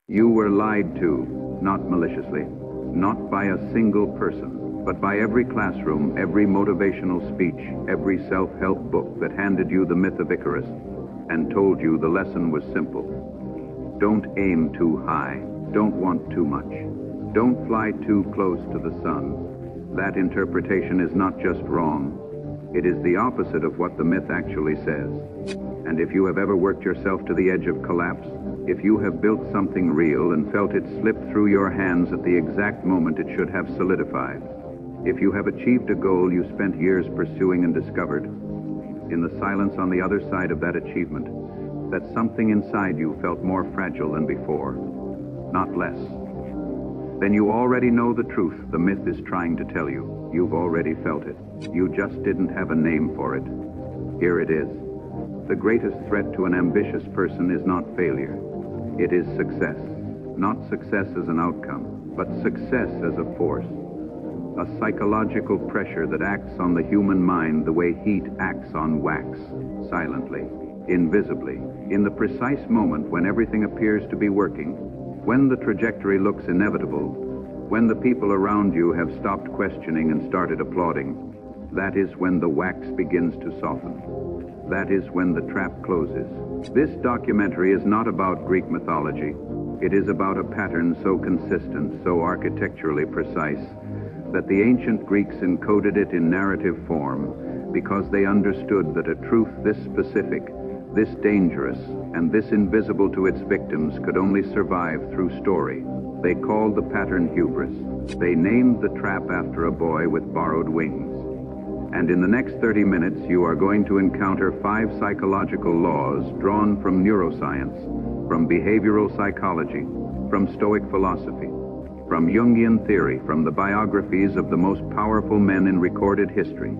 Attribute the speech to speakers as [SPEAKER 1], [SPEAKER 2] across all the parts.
[SPEAKER 1] You were lied to, not maliciously, not by a single person, but by every classroom, every motivational speech, every self-help book that handed you the myth of Icarus and told you the lesson was simple. Don't aim too high. Don't want too much. Don't fly too close to the sun. That interpretation is not just wrong. It is the opposite of what the myth actually says. And if you have ever worked yourself to the edge of collapse, if you have built something real and felt it slip through your hands at the exact moment it should have solidified, if you have achieved a goal you spent years pursuing and discovered, in the silence on the other side of that achievement, that something inside you felt more fragile than before, not less, then you already know the truth the myth is trying to tell you. You've already felt it. You just didn't have a name for it. Here it is. The greatest threat to an ambitious person is not failure. It is success. Not success as an outcome, but success as a force. A psychological pressure that acts on the human mind the way heat acts on wax, silently, invisibly, in the precise moment when everything appears to be working, when the trajectory looks inevitable, when the people around you have stopped questioning and started applauding. That is when the wax begins to soften. That is when the trap closes. This documentary is not about Greek mythology. It is about a pattern so consistent, so architecturally precise, that the ancient Greeks encoded it in narrative form because they understood that a truth this specific, this dangerous, and this invisible to its victims could only survive through story. They called the pattern hubris. They named the trap after a boy with borrowed wings. And in the next 30 minutes, you are going to encounter 5 psychological laws drawn from neuroscience, from behavioral psychology, from Stoic philosophy, from Jungian theory, from the biographies of the most powerful men in recorded history,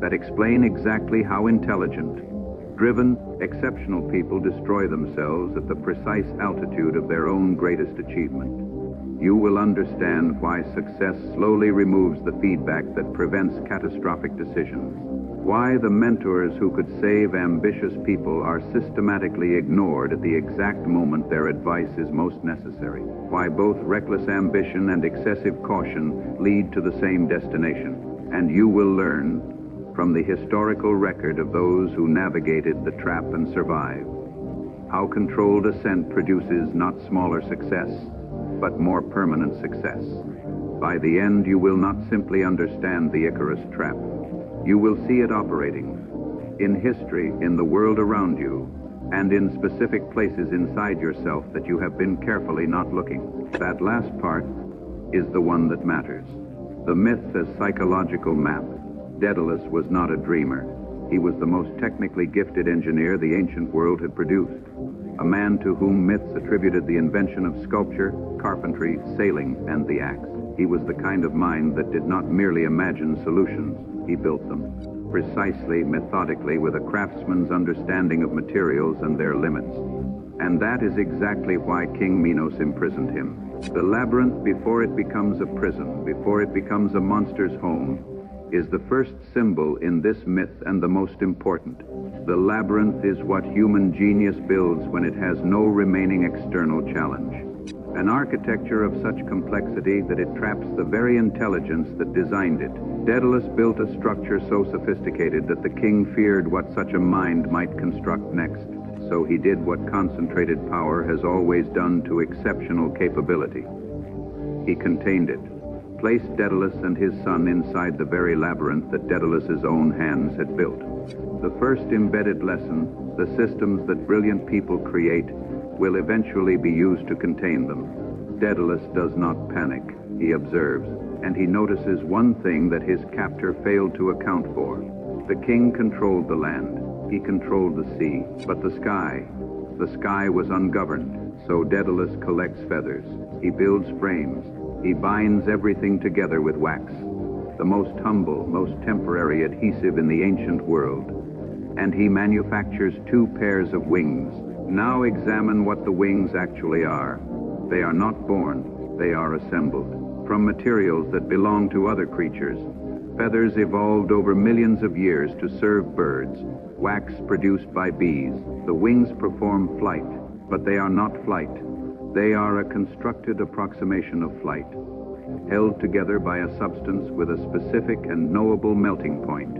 [SPEAKER 1] that explain exactly how intelligent, driven, exceptional people destroy themselves at the precise altitude of their own greatest achievement. You will understand why success slowly removes the feedback that prevents catastrophic decisions. Why the mentors who could save ambitious people are systematically ignored at the exact moment their advice is most necessary. Why both reckless ambition and excessive caution lead to the same destination. And you will learn from the historical record of those who navigated the trap and survived how controlled ascent produces not smaller success, but more permanent success. By the end, you will not simply understand the Icarus Trap. You will see it operating in history, in the world around you, and in specific places inside yourself that you have been carefully not looking. That last part is the one that matters. The myth as psychological map. Daedalus was not a dreamer. He was the most technically gifted engineer the ancient world had produced. A man to whom myths attributed the invention of sculpture, carpentry, sailing, and the axe. He was the kind of mind that did not merely imagine solutions, he built them, precisely, methodically, with a craftsman's understanding of materials and their limits. And that is exactly why King Minos imprisoned him. The labyrinth, before it becomes a prison, before it becomes a monster's home, is the first symbol in this myth and the most important. The labyrinth is what human genius builds when it has no remaining external challenge. An architecture of such complexity that it traps the very intelligence that designed it. Daedalus built a structure so sophisticated that the king feared what such a mind might construct next. So he did what concentrated power has always done to exceptional capability. He contained it, placed Daedalus and his son inside the very labyrinth that Daedalus's own hands had built. The first embedded lesson, the systems that brilliant people create, will eventually be used to contain them. Daedalus does not panic. He observes, and he notices one thing that his captor failed to account for. The king controlled the land. He controlled the sea, but the sky was ungoverned. So Daedalus collects feathers. He builds frames. He binds everything together with wax, the most humble, most temporary adhesive in the ancient world. And he manufactures 2 pairs of wings. Now examine what the wings actually are. They are not born, they are assembled from materials that belong to other creatures. Feathers evolved over millions of years to serve birds, wax produced by bees. The wings perform flight, but they are not flight. They are a constructed approximation of flight, held together by a substance with a specific and knowable melting point.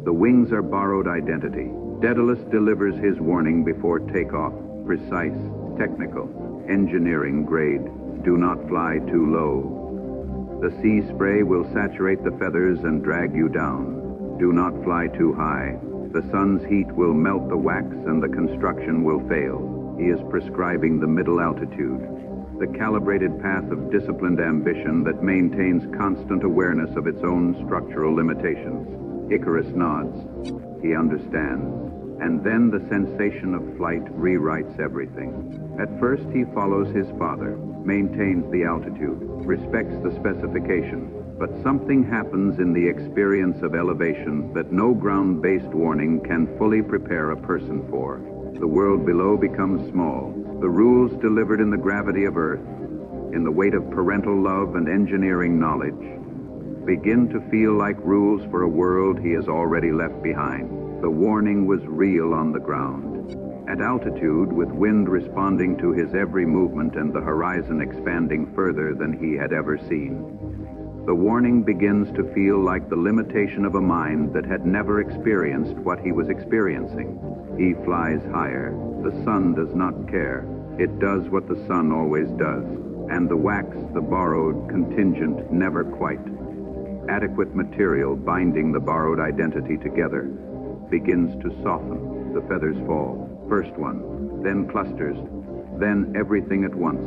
[SPEAKER 1] The wings are borrowed identity. Daedalus delivers his warning before takeoff. Precise, technical, engineering grade. Do not fly too low. The sea spray will saturate the feathers and drag you down. Do not fly too high. The sun's heat will melt the wax and the construction will fail. He is prescribing the middle altitude, the calibrated path of disciplined ambition that maintains constant awareness of its own structural limitations. Icarus nods. He understands. And then the sensation of flight rewrites everything. At first he follows his father, maintains the altitude, respects the specification, but something happens in the experience of elevation that no ground-based warning can fully prepare a person for. The world below becomes small. The rules delivered in the gravity of Earth, in the weight of parental love and engineering knowledge, begin to feel like rules for a world he has already left behind. The warning was real on the ground. At altitude, with wind responding to his every movement and the horizon expanding further than he had ever seen, the warning begins to feel like the limitation of a mind that had never experienced what he was experiencing. He flies higher. The sun does not care. It does what the sun always does. And the wax, the borrowed, contingent, never quite adequate material binding the borrowed identity together, begins to soften. The feathers fall. First one, then clusters, then everything at once.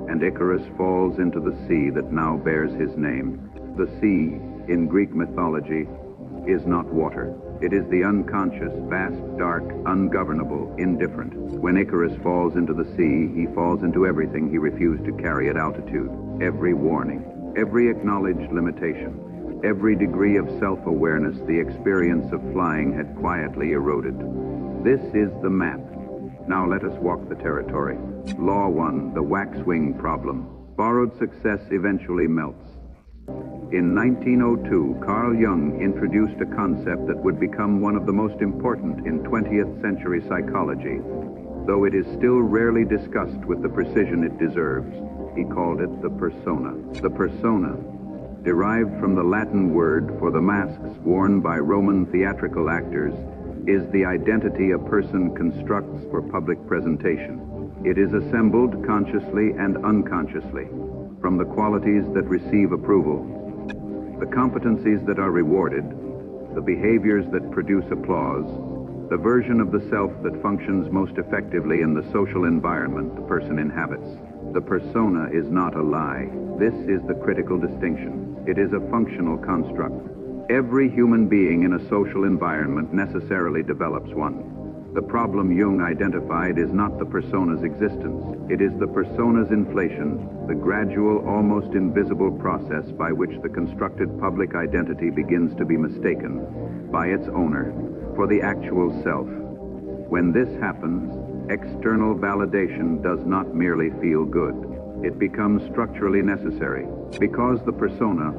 [SPEAKER 1] And Icarus falls into the sea that now bears his name. The sea, in Greek mythology, is not water. It is the unconscious, vast, dark, ungovernable, indifferent. When Icarus falls into the sea, he falls into everything he refused to carry at altitude. Every warning, every acknowledged limitation, every degree of self-awareness the experience of flying had quietly eroded. This is the map. Now let us walk the territory. Law 1, the wax-wing problem. Borrowed success eventually melts. In 1902, Carl Jung introduced a concept that would become one of the most important in 20th century psychology, though it is still rarely discussed with the precision it deserves. He called it the persona. The persona, derived from the Latin word for the masks worn by Roman theatrical actors, is the identity a person constructs for public presentation. It is assembled consciously and unconsciously from the qualities that receive approval, the competencies that are rewarded, the behaviors that produce applause, the version of the self that functions most effectively in the social environment the person inhabits. The persona is not a lie. This is the critical distinction. It is a functional construct. Every human being in a social environment necessarily develops one. The problem Jung identified is not the persona's existence. It is the persona's inflation, the gradual, almost invisible process by which the constructed public identity begins to be mistaken by its owner for the actual self. When this happens, external validation does not merely feel good. It becomes structurally necessary, because the persona,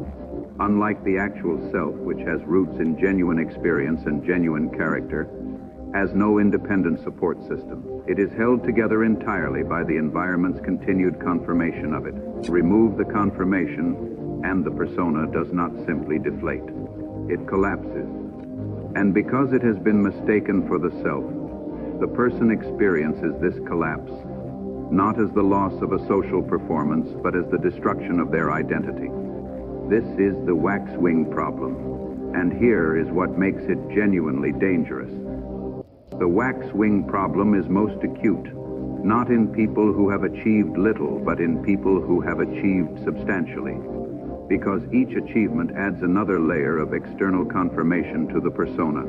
[SPEAKER 1] unlike the actual self, which has roots in genuine experience and genuine character, has no independent support system. It is held together entirely by the environment's continued confirmation of it. Remove the confirmation, and the persona does not simply deflate. It collapses. And because it has been mistaken for the self, the person experiences this collapse, not as the loss of a social performance, but as the destruction of their identity. This is the wax-wing problem, and here is what makes it genuinely dangerous. The wax-wing problem is most acute, not in people who have achieved little, but in people who have achieved substantially, because each achievement adds another layer of external confirmation to the persona.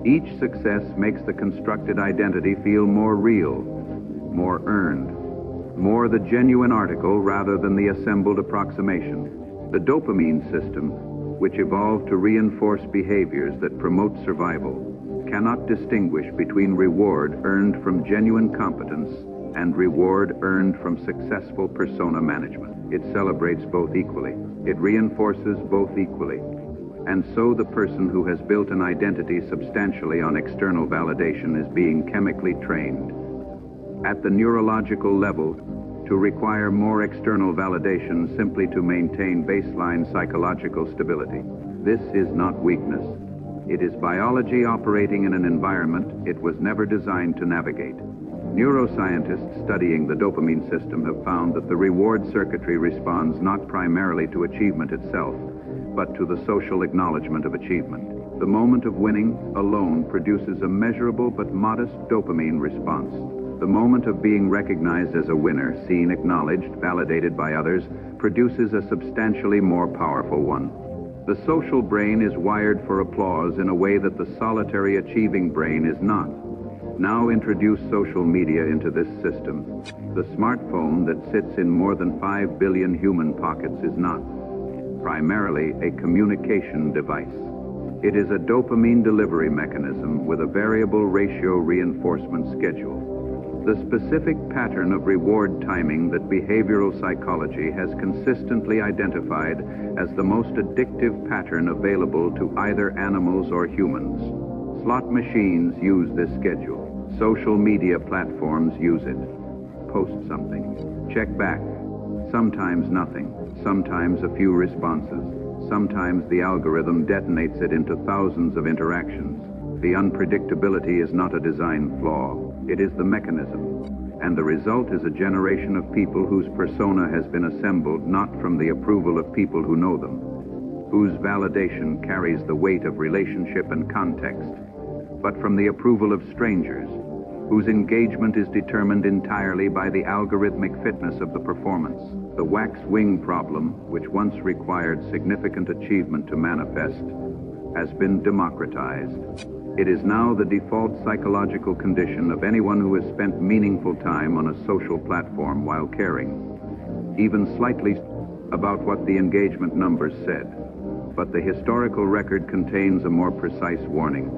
[SPEAKER 1] Each success makes the constructed identity feel more real, more earned, more the genuine article rather than the assembled approximation. The dopamine system, which evolved to reinforce behaviors that promote survival, cannot distinguish between reward earned from genuine competence and reward earned from successful persona management. It celebrates both equally. It reinforces both equally. And so the person who has built an identity substantially on external validation is being chemically trained at the neurological level to require more external validation simply to maintain baseline psychological stability. This is not weakness. It is biology operating in an environment it was never designed to navigate. Neuroscientists studying the dopamine system have found that the reward circuitry responds not primarily to achievement itself, but to the social acknowledgement of achievement. The moment of winning alone produces a measurable but modest dopamine response. The moment of being recognized as a winner, seen, acknowledged, validated by others, produces a substantially more powerful one. The social brain is wired for applause in a way that the solitary achieving brain is not. Now introduce social media into this system. The smartphone that sits in more than 5 billion human pockets is not. Primarily a communication device. It is a dopamine delivery mechanism with a variable ratio reinforcement schedule. The specific pattern of reward timing that behavioral psychology has consistently identified as the most addictive pattern available to either animals or humans. Slot machines use this schedule. Social media platforms use it. Post something. Check back. Sometimes nothing. Sometimes a few responses. Sometimes the algorithm detonates it into thousands of interactions. The unpredictability is not a design flaw. It is the mechanism. And the result is a generation of people whose persona has been assembled not from the approval of people who know them, whose validation carries the weight of relationship and context, but from the approval of strangers, whose engagement is determined entirely by the algorithmic fitness of the performance. The wax wing problem, which once required significant achievement to manifest, has been democratized. It is now the default psychological condition of anyone who has spent meaningful time on a social platform while caring, even slightly, about what the engagement numbers said. But the historical record contains a more precise warning.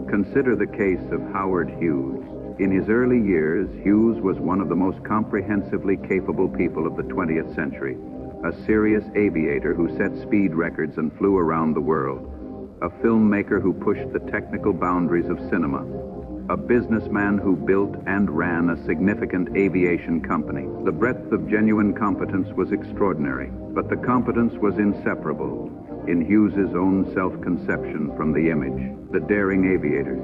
[SPEAKER 1] Consider the case of Howard Hughes. In his early years, Hughes was one of the most comprehensively capable people of the 20th century, a serious aviator who set speed records and flew around the world, a filmmaker who pushed the technical boundaries of cinema, a businessman who built and ran a significant aviation company. The breadth of genuine competence was extraordinary, but the competence was inseparable in Hughes's own self-conception from the image. The daring aviator,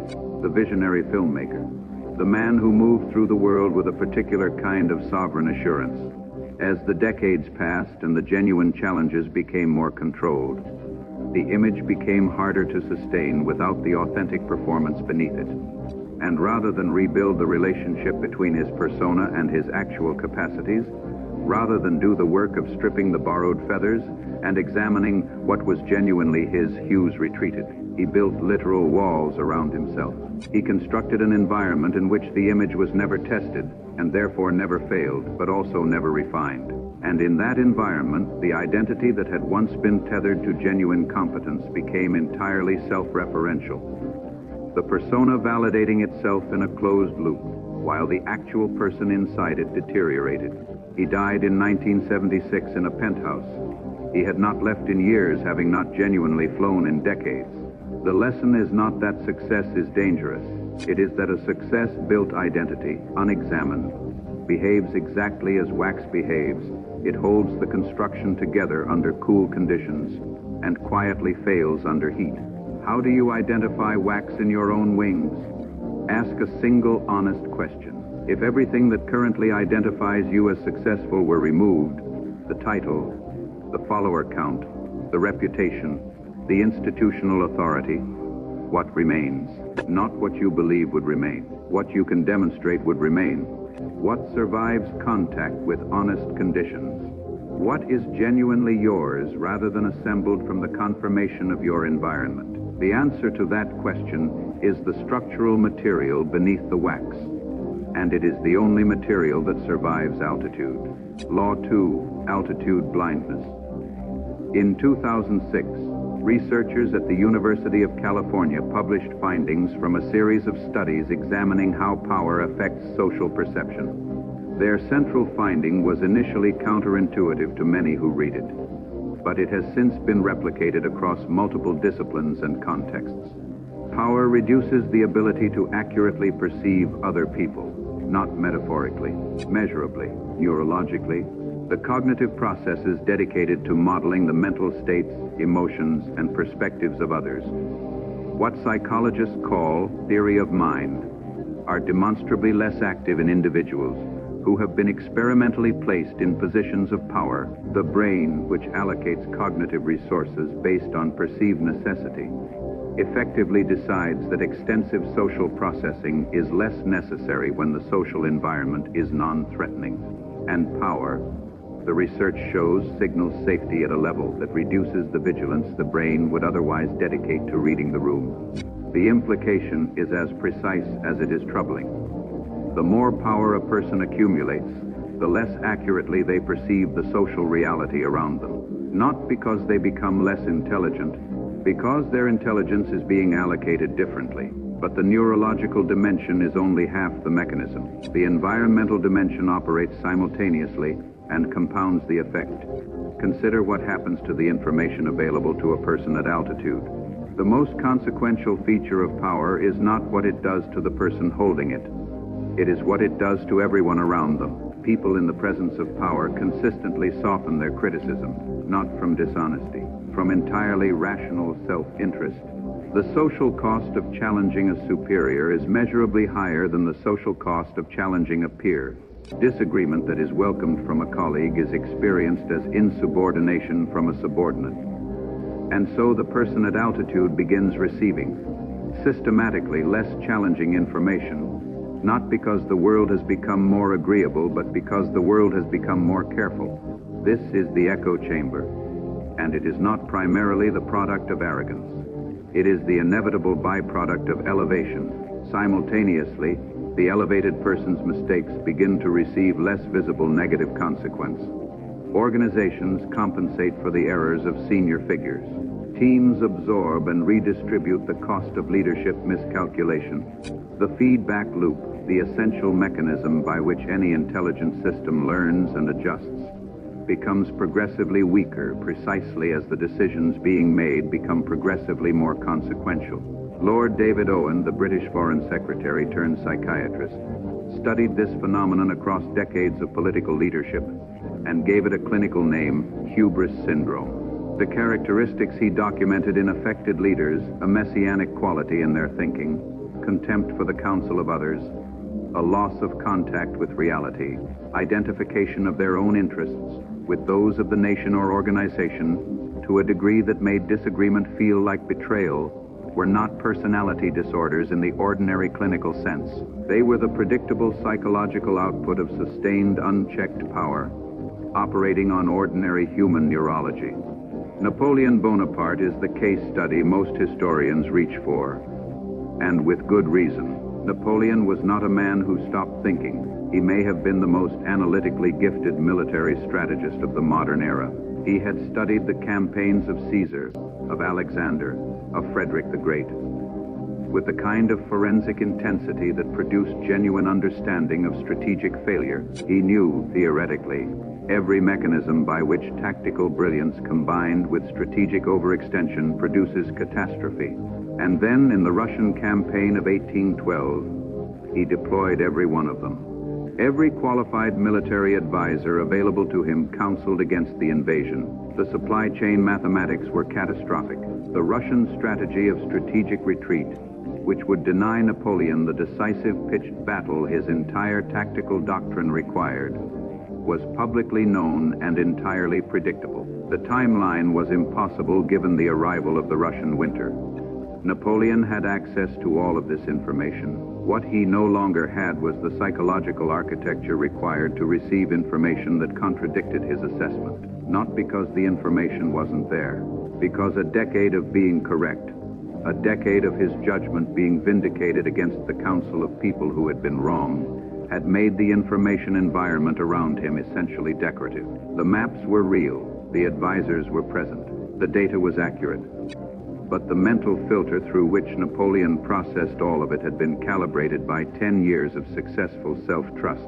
[SPEAKER 1] the visionary filmmaker, the man who moved through the world with a particular kind of sovereign assurance. As the decades passed and the genuine challenges became more controlled, the image became harder to sustain without the authentic performance beneath it. And rather than rebuild the relationship between his persona and his actual capacities, rather than do the work of stripping the borrowed feathers and examining what was genuinely his, Hughes retreated. He built literal walls around himself. He constructed an environment in which the image was never tested and therefore never failed, but also never refined. And in that environment, the identity that had once been tethered to genuine competence became entirely self-referential. The persona validating itself in a closed loop, while the actual person inside it deteriorated. He died in 1976 in a penthouse. He had not left in years, having not genuinely flown in decades. The lesson is not that success is dangerous. It is that a success-built identity, unexamined, behaves exactly as wax behaves. It holds the construction together under cool conditions and quietly fails under heat. How do you identify wax in your own wings? Ask a single honest question. If everything that currently identifies you as successful were removed, the title, the follower count, the reputation, the institutional authority, what remains? Not what you believe would remain. What you can demonstrate would remain. What survives contact with honest conditions? What is genuinely yours rather than assembled from the confirmation of your environment? The answer to that question is the structural material beneath the wax, and it is the only material that survives altitude. Law 2, Altitude Blindness. In 2006, researchers at the University of California published findings from a series of studies examining how power affects social perception. Their central finding was initially counterintuitive to many who read it, but it has since been replicated across multiple disciplines and contexts. Power reduces the ability to accurately perceive other people, not metaphorically, measurably, neurologically, the cognitive processes dedicated to modeling the mental states, emotions, and perspectives of others. What psychologists call theory of mind are demonstrably less active in individuals who have been experimentally placed in positions of power. The brain, which allocates cognitive resources based on perceived necessity, effectively decides that extensive social processing is less necessary when the social environment is non-threatening. And power, the research shows, signals safety at a level that reduces the vigilance the brain would otherwise dedicate to reading the room. The implication is as precise as it is troubling. The more power a person accumulates, the less accurately they perceive the social reality around them. Not because they become less intelligent, because their intelligence is being allocated differently. But the neurological dimension is only half the mechanism. The environmental dimension operates simultaneously and compounds the effect. Consider what happens to the information available to a person at altitude. The most consequential feature of power is not what it does to the person holding it. It is what it does to everyone around them. People in the presence of power consistently soften their criticism, not from dishonesty, from entirely rational self-interest. The social cost of challenging a superior is measurably higher than the social cost of challenging a peer. Disagreement that is welcomed from a colleague is experienced as insubordination from a subordinate. And so the person at altitude begins receiving systematically less challenging information, not because the world has become more agreeable, but because the world has become more careful. This is the echo chamber, and it is not primarily the product of arrogance. It is the inevitable byproduct of elevation. Simultaneously, the elevated person's mistakes begin to receive less visible negative consequence. Organizations compensate for the errors of senior figures. Teams absorb and redistribute the cost of leadership miscalculation. The feedback loop, the essential mechanism by which any intelligent system learns and adjusts, becomes progressively weaker precisely as the decisions being made become progressively more consequential. Lord David Owen, the British Foreign Secretary turned psychiatrist, studied this phenomenon across decades of political leadership and gave it a clinical name, hubris syndrome. The characteristics he documented in affected leaders, a messianic quality in their thinking, contempt for the counsel of others, a loss of contact with reality, identification of their own interests with those of the nation or organization to a degree that made disagreement feel like betrayal, were not personality disorders in the ordinary clinical sense. They were the predictable psychological output of sustained, unchecked power, operating on ordinary human neurology. Napoleon Bonaparte is the case study most historians reach for, and with good reason. Napoleon was not a man who stopped thinking. He may have been the most analytically gifted military strategist of the modern era. He had studied the campaigns of Caesar, of Alexander, of Frederick the Great, with the kind of forensic intensity that produced genuine understanding of strategic failure. He knew, theoretically, every mechanism by which tactical brilliance combined with strategic overextension produces catastrophe. And then, in the Russian campaign of 1812, he deployed every one of them. Every qualified military advisor available to him counseled against the invasion. The supply chain mathematics were catastrophic. The Russian strategy of strategic retreat, which would deny Napoleon the decisive pitched battle his entire tactical doctrine required, was publicly known and entirely predictable. The timeline was impossible given the arrival of the Russian winter. Napoleon had access to all of this information. What he no longer had was the psychological architecture required to receive information that contradicted his assessment. Not because the information wasn't there, because a decade of being correct, a decade of his judgment being vindicated against the counsel of people who had been wrong, had made the information environment around him essentially decorative. The maps were real, the advisors were present, the data was accurate. But the mental filter through which Napoleon processed all of it had been calibrated by 10 years of successful self-trust.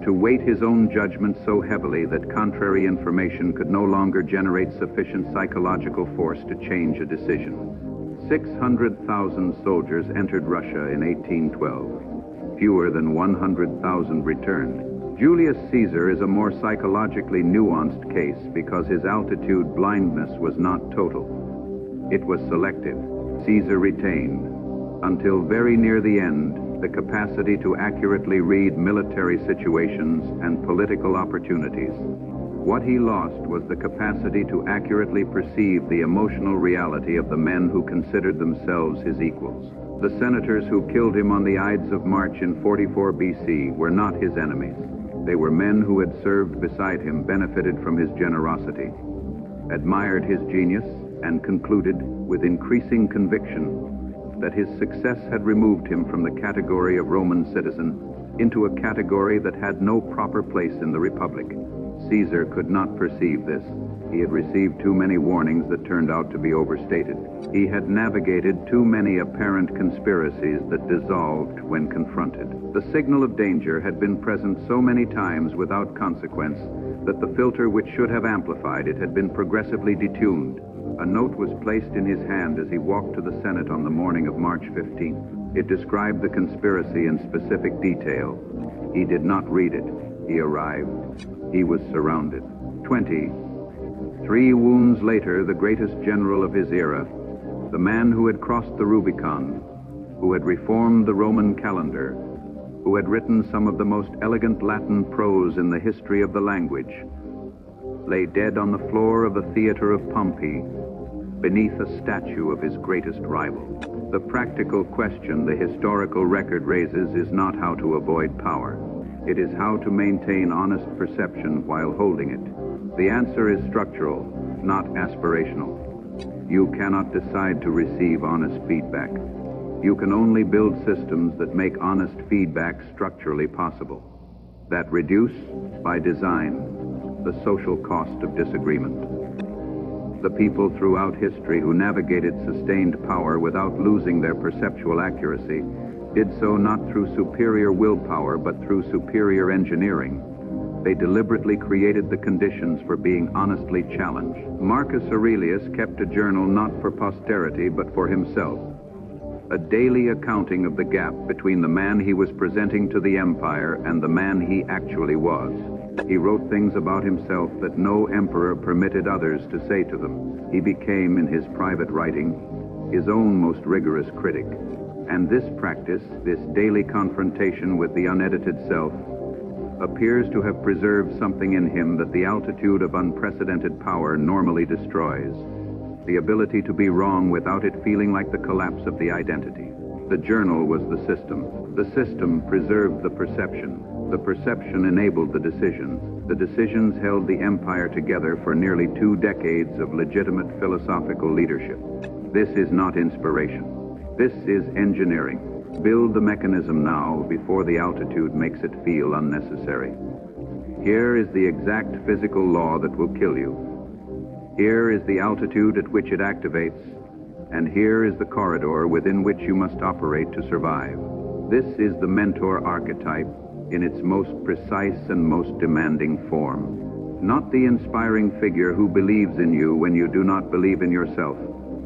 [SPEAKER 1] To weight his own judgment so heavily that contrary information could no longer generate sufficient psychological force to change a decision. 600,000 soldiers entered Russia in 1812. Fewer than 100,000 returned. Julius Caesar is a more psychologically nuanced case because his altitude blindness was not total. It was selective. Caesar retained, until very near the end, the capacity to accurately read military situations and political opportunities. What he lost was the capacity to accurately perceive the emotional reality of the men who considered themselves his equals. The senators who killed him on the Ides of March in 44 BC were not his enemies. They were men who had served beside him, benefited from his generosity, admired his genius, and concluded with increasing conviction that his success had removed him from the category of Roman citizen into a category that had no proper place in the Republic. Caesar could not perceive this. He had received too many warnings that turned out to be overstated. He had navigated too many apparent conspiracies that dissolved when confronted. The signal of danger had been present so many times without consequence that the filter which should have amplified it had been progressively detuned. A note was placed in his hand as he walked to the Senate on the morning of March 15th. It described the conspiracy in specific detail. He did not read it. He arrived. He was surrounded. 3 wounds later, the greatest general of his era, the man who had crossed the Rubicon, who had reformed the Roman calendar, who had written some of the most elegant Latin prose in the history of the language, lay dead on the floor of the theater of Pompey, beneath a statue of his greatest rival. The practical question the historical record raises is not how to avoid power. It is how to maintain honest perception while holding it. The answer is structural, not aspirational. You cannot decide to receive honest feedback. You can only build systems that make honest feedback structurally possible, that reduce, by design, the social cost of disagreement. The people throughout history who navigated sustained power without losing their perceptual accuracy did so not through superior willpower, but through superior engineering. They deliberately created the conditions for being honestly challenged. Marcus Aurelius kept a journal not for posterity, but for himself. A daily accounting of the gap between the man he was presenting to the empire and the man he actually was. He wrote things about himself that no emperor permitted others to say to them. He became, in his private writing, his own most rigorous critic. And this practice, this daily confrontation with the unedited self, appears to have preserved something in him that the altitude of unprecedented power normally destroys. The ability to be wrong without it feeling like the collapse of the identity. The journal was the system. The system preserved the perception. The perception enabled the decisions. The decisions held the empire together for nearly 2 decades of legitimate philosophical leadership. This is not inspiration. This is engineering. Build the mechanism now before the altitude makes it feel unnecessary. Here is the exact physical law that will kill you. Here is the altitude at which it activates, and here is the corridor within which you must operate to survive. This is the mentor archetype in its most precise and most demanding form. Not the inspiring figure who believes in you when you do not believe in yourself.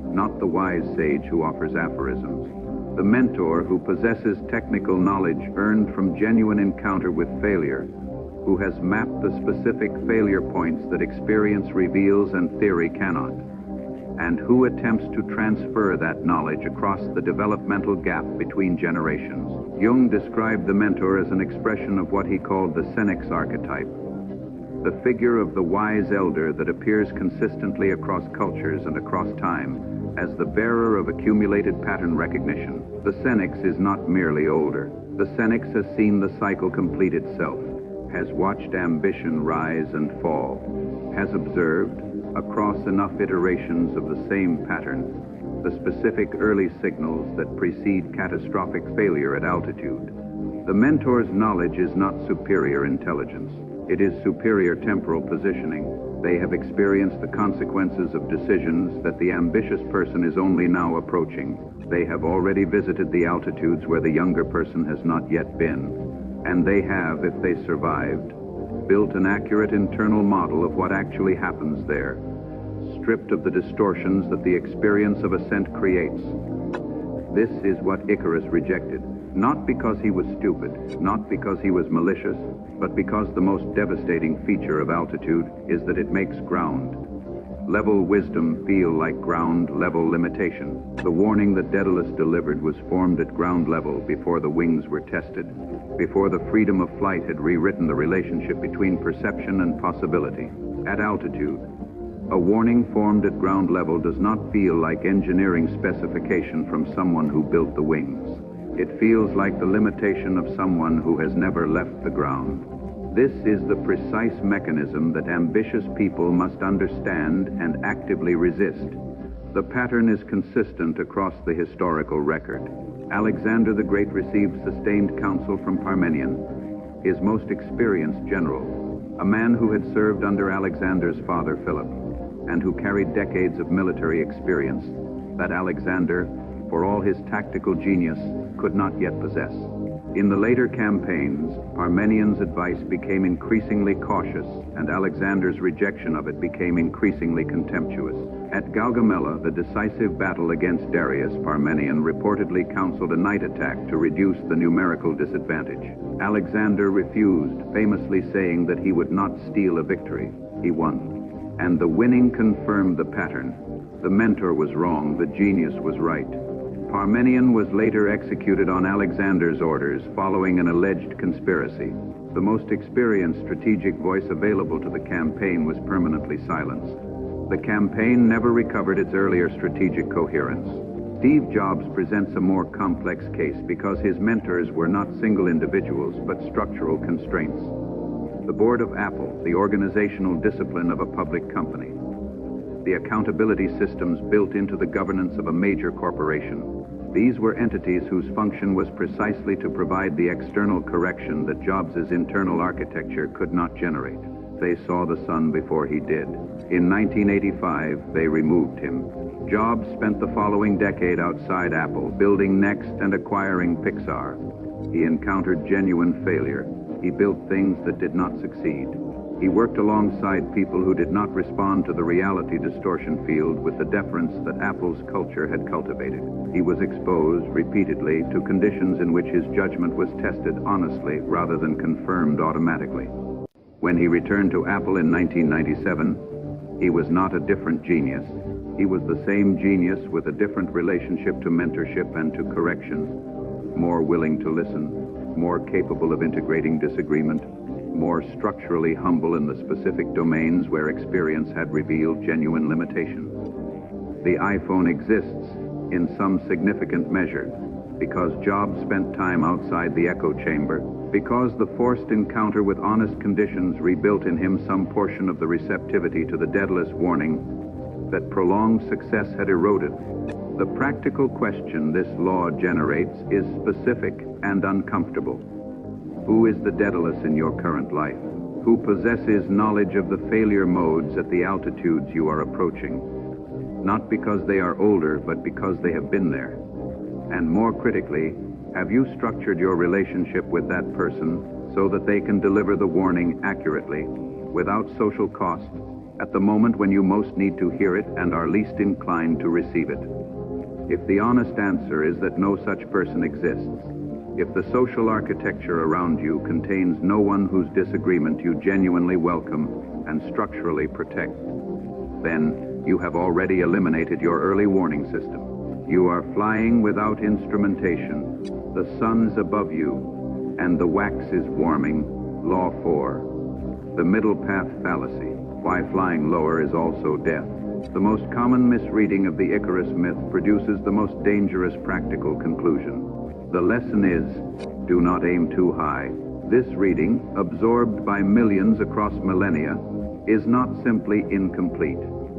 [SPEAKER 1] Not the wise sage who offers aphorisms. The mentor who possesses technical knowledge earned from genuine encounter with failure, who has mapped the specific failure points that experience reveals and theory cannot, and who attempts to transfer that knowledge across the developmental gap between generations. Jung described the mentor as an expression of what he called the Senex archetype, the figure of the wise elder that appears consistently across cultures and across time as the bearer of accumulated pattern recognition. The Senex is not merely older. The Senex has seen the cycle complete itself, has watched ambition rise and fall, has observed, across enough iterations of the same pattern, the specific early signals that precede catastrophic failure at altitude. The mentor's knowledge is not superior intelligence. It is superior temporal positioning. They have experienced the consequences of decisions that the ambitious person is only now approaching. They have already visited the altitudes where the younger person has not yet been. And they have, if they survived, built an accurate internal model of what actually happens there, stripped of the distortions that the experience of ascent creates. This is what Icarus rejected. Not because he was stupid, not because he was malicious, but because the most devastating feature of altitude is that it makes ground. Level wisdom feel like ground level limitation. The warning that Daedalus delivered was formed at ground level before the wings were tested, before the freedom of flight had rewritten the relationship between perception and possibility. At altitude, a warning formed at ground level does not feel like engineering specification from someone who built the wings. It feels like the limitation of someone who has never left the ground. This is the precise mechanism that ambitious people must understand and actively resist. The pattern is consistent across the historical record. Alexander the Great received sustained counsel from Parmenion, his most experienced general, a man who had served under Alexander's father Philip, and who carried decades of military experience that Alexander, for all his tactical genius, could not yet possess. In the later campaigns, Parmenion's advice became increasingly cautious, and Alexander's rejection of it became increasingly contemptuous. At Gaugamela, the decisive battle against Darius, Parmenion reportedly counseled a night attack to reduce the numerical disadvantage. Alexander refused, famously saying that he would not steal a victory. He won. And the winning confirmed the pattern. The mentor was wrong, the genius was right. Parmenion was later executed on Alexander's orders following an alleged conspiracy. The most experienced strategic voice available to the campaign was permanently silenced. The campaign never recovered its earlier strategic coherence. Steve Jobs presents a more complex case because his mentors were not single individuals but structural constraints. The board of Apple, the organizational discipline of a public company. The accountability systems built into the governance of a major corporation. These were entities whose function was precisely to provide the external correction that Jobs' internal architecture could not generate. They saw the sun before he did. In 1985, they removed him. Jobs spent the following decade outside Apple, building Next and acquiring Pixar. He encountered genuine failure. He built things that did not succeed. He worked alongside people who did not respond to the reality distortion field with the deference that Apple's culture had cultivated. He was exposed repeatedly to conditions in which his judgment was tested honestly rather than confirmed automatically. When he returned to Apple in 1997, he was not a different genius. He was the same genius with a different relationship to mentorship and to correction, more willing to listen, more capable of integrating disagreement, more structurally humble in the specific domains where experience had revealed genuine limitations. The iPhone exists in some significant measure because Jobs spent time outside the echo chamber, because the forced encounter with honest conditions rebuilt in him some portion of the receptivity to the Daedalus Warning that prolonged success had eroded. The practical question this law generates is specific and uncomfortable. Who is the Daedalus in your current life? Who possesses knowledge of the failure modes at the altitudes you are approaching? Not because they are older, but because they have been there. And more critically, have you structured your relationship with that person so that they can deliver the warning accurately, without social cost, at the moment when you most need to hear it and are least inclined to receive it? If the honest answer is that no such person exists, if the social architecture around you contains no one whose disagreement you genuinely welcome and structurally protect, then you have already eliminated your early warning system. You are flying without instrumentation. The sun's above you, and the wax is warming. Law 4. The Middle Path Fallacy. Why flying lower is also death. The most common misreading of the Icarus myth produces the most dangerous practical conclusion. The lesson is, do not aim too high. This reading, absorbed by millions across millennia, is not simply incomplete.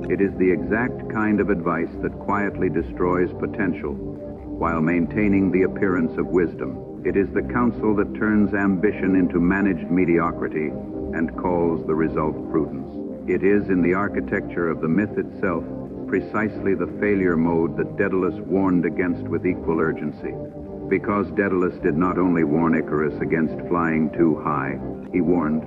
[SPEAKER 1] It is the exact kind of advice that quietly destroys potential while maintaining the appearance of wisdom. It is the counsel that turns ambition into managed mediocrity and calls the result prudence. It is in the architecture of the myth itself precisely the failure mode that Daedalus warned against with equal urgency. Because Daedalus did not only warn Icarus against flying too high, he warned,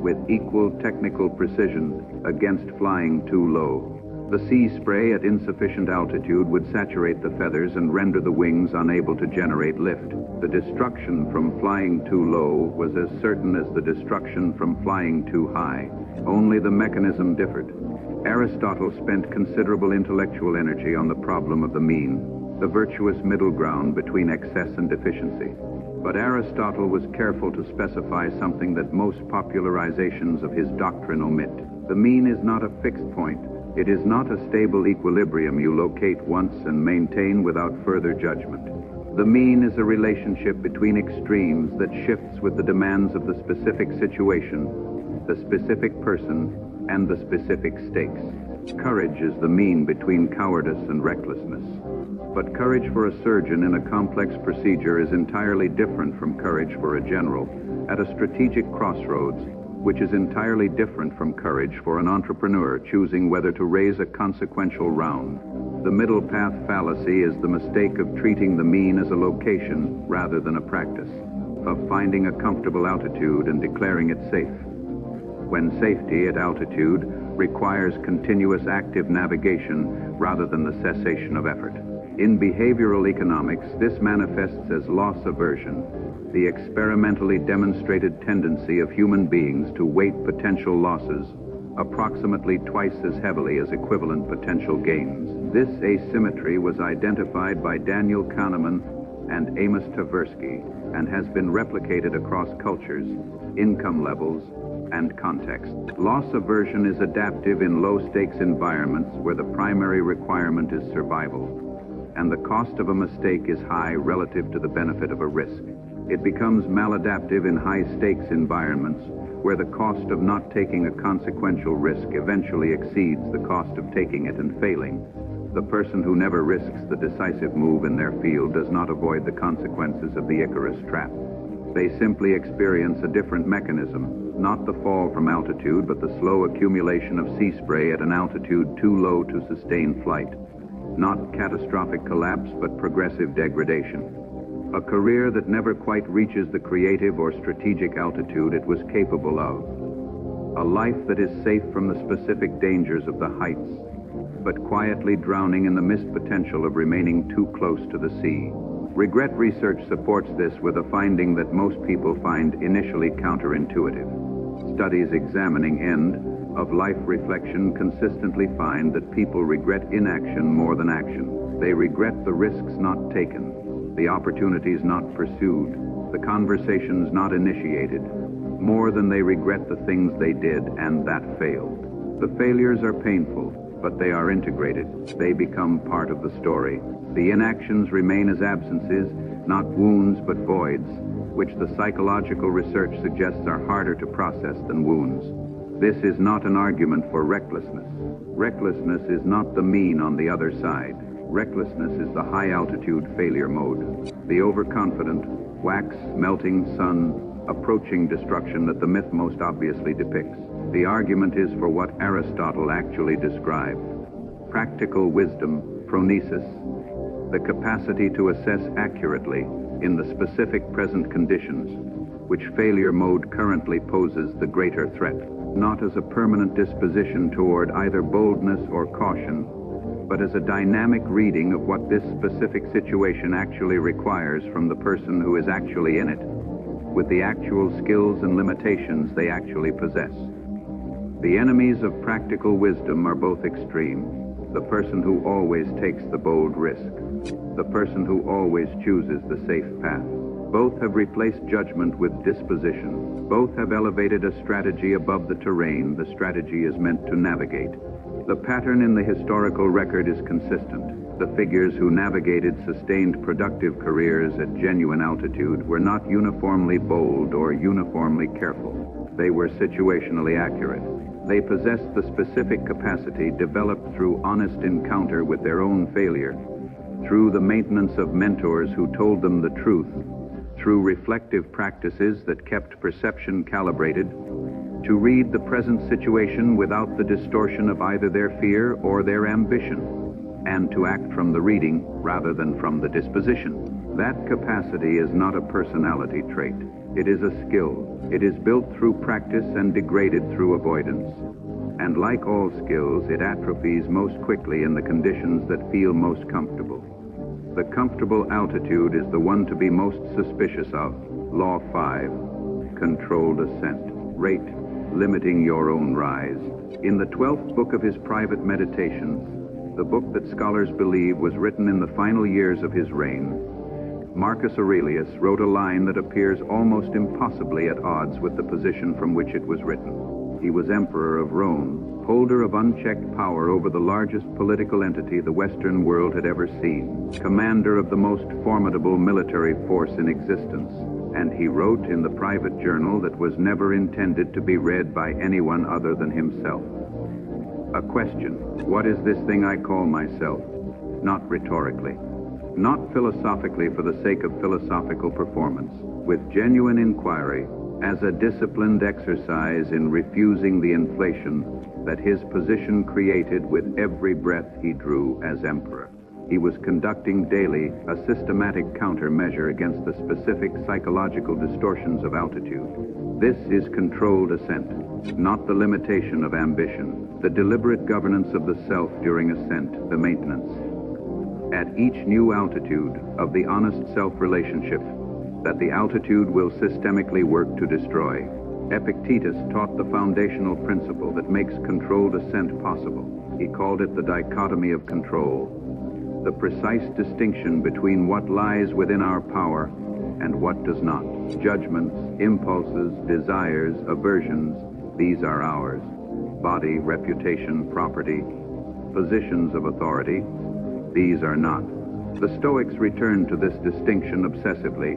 [SPEAKER 1] with equal technical precision, against flying too low. The sea spray at insufficient altitude would saturate the feathers and render the wings unable to generate lift. The destruction from flying too low was as certain as the destruction from flying too high. Only the mechanism differed. Aristotle spent considerable intellectual energy on the problem of the mean, the virtuous middle ground between excess and deficiency. But Aristotle was careful to specify something that most popularizations of his doctrine omit. The mean is not a fixed point. It is not a stable equilibrium you locate once and maintain without further judgment. The mean is a relationship between extremes that shifts with the demands of the specific situation, the specific person, and the specific stakes. Courage is the mean between cowardice and recklessness. But courage for a surgeon in a complex procedure is entirely different from courage for a general at a strategic crossroads, which is entirely different from courage for an entrepreneur choosing whether to raise a consequential round. The Middle Path Fallacy is the mistake of treating the mean as a location rather than a practice, of finding a comfortable altitude and declaring it safe, when safety at altitude requires continuous active navigation rather than the cessation of effort. In behavioral economics, this manifests as loss aversion, the experimentally demonstrated tendency of human beings to weight potential losses approximately twice as heavily as equivalent potential gains. This asymmetry was identified by Daniel Kahneman and Amos Tversky and has been replicated across cultures, income levels, and context. Loss aversion is adaptive in low-stakes environments where the primary requirement is survival, and the cost of a mistake is high relative to the benefit of a risk. It becomes maladaptive in high-stakes environments where the cost of not taking a consequential risk eventually exceeds the cost of taking it and failing. The person who never risks the decisive move in their field does not avoid the consequences of the Icarus Trap. They simply experience a different mechanism, not the fall from altitude, but the slow accumulation of sea spray at an altitude too low to sustain flight. Not catastrophic collapse, but progressive degradation. A career that never quite reaches the creative or strategic altitude it was capable of. A life that is safe from the specific dangers of the heights, but quietly drowning in the missed potential of remaining too close to the sea. Regret research supports this with a finding that most people find initially counterintuitive. Studies examining end-of-life reflection consistently find that people regret inaction more than action. They regret the risks not taken, the opportunities not pursued, the conversations not initiated, more than they regret the things they did and that failed. The failures are painful, but they are integrated. They become part of the story. The inactions remain as absences, not wounds but voids, which the psychological research suggests are harder to process than wounds. This is not an argument for recklessness. Recklessness is not the mean on the other side. Recklessness is the high-altitude failure mode. The overconfident, wax-melting sun, approaching destruction that the myth most obviously depicts. The argument is for what Aristotle actually described. Practical wisdom, phronesis, the capacity to assess accurately in the specific present conditions, which failure mode currently poses the greater threat, not as a permanent disposition toward either boldness or caution, but as a dynamic reading of what this specific situation actually requires from the person who is actually in it, with the actual skills and limitations they actually possess. The enemies of practical wisdom are both extreme. The person who always takes the bold risk, the person who always chooses the safe path. Both have replaced judgment with disposition. Both have elevated a strategy above the terrain the strategy is meant to navigate. The pattern in the historical record is consistent. The figures who navigated sustained productive careers at genuine altitude were not uniformly bold or uniformly careful. They were situationally accurate. They possessed the specific capacity developed through honest encounter with their own failure, through the maintenance of mentors who told them the truth, through reflective practices that kept perception calibrated, to read the present situation without the distortion of either their fear or their ambition, and to act from the reading rather than from the disposition. That capacity is not a personality trait. It is a skill. It is built through practice and degraded through avoidance. And like all skills, it atrophies most quickly in the conditions that feel most comfortable. The comfortable altitude is the one to be most suspicious of. Law 5, controlled ascent. Rate, limiting your own rise. In the 12th book of his private meditations, the book that scholars believe was written in the final years of his reign, Marcus Aurelius wrote a line that appears almost impossibly at odds with the position from which it was written. He was emperor of Rome, holder of unchecked power over the largest political entity the Western world had ever seen, commander of the most formidable military force in existence, and he wrote in the private journal that was never intended to be read by anyone other than himself. A question: what is this thing I call myself? Not rhetorically, not philosophically for the sake of philosophical performance, with genuine inquiry, as a disciplined exercise in refusing the inflation that his position created with every breath he drew as emperor. He was conducting daily a systematic countermeasure against the specific psychological distortions of altitude. This is controlled ascent, not the limitation of ambition, the deliberate governance of the self during ascent, the maintenance. At each new altitude of the honest self-relationship that the altitude will systemically work to destroy, Epictetus taught the foundational principle that makes controlled ascent possible. He called it the dichotomy of control, the precise distinction between what lies within our power and what does not. Judgments, impulses, desires, aversions, these are ours. Body, reputation, property, positions of authority, these are not. The Stoics returned to this distinction obsessively,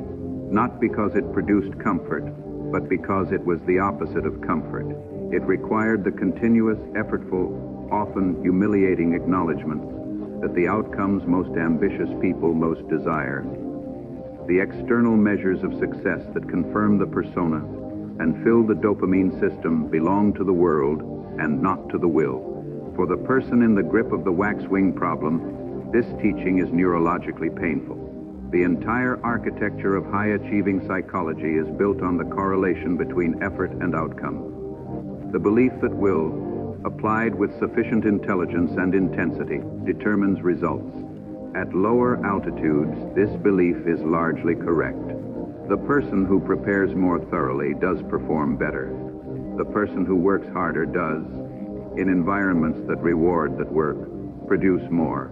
[SPEAKER 1] not because it produced comfort, but because it was the opposite of comfort. It required the continuous, effortful, often humiliating acknowledgement that the outcomes most ambitious people most desire, the external measures of success that confirm the persona and fill the dopamine system, belong to the world and not to the will. For the person in the grip of the wax-wing problem, this teaching is neurologically painful. The entire architecture of high-achieving psychology is built on the correlation between effort and outcome. The belief that will, applied with sufficient intelligence and intensity, determines results. At lower altitudes, this belief is largely correct. The person who prepares more thoroughly does perform better. The person who works harder does, in environments that reward that work, produce more.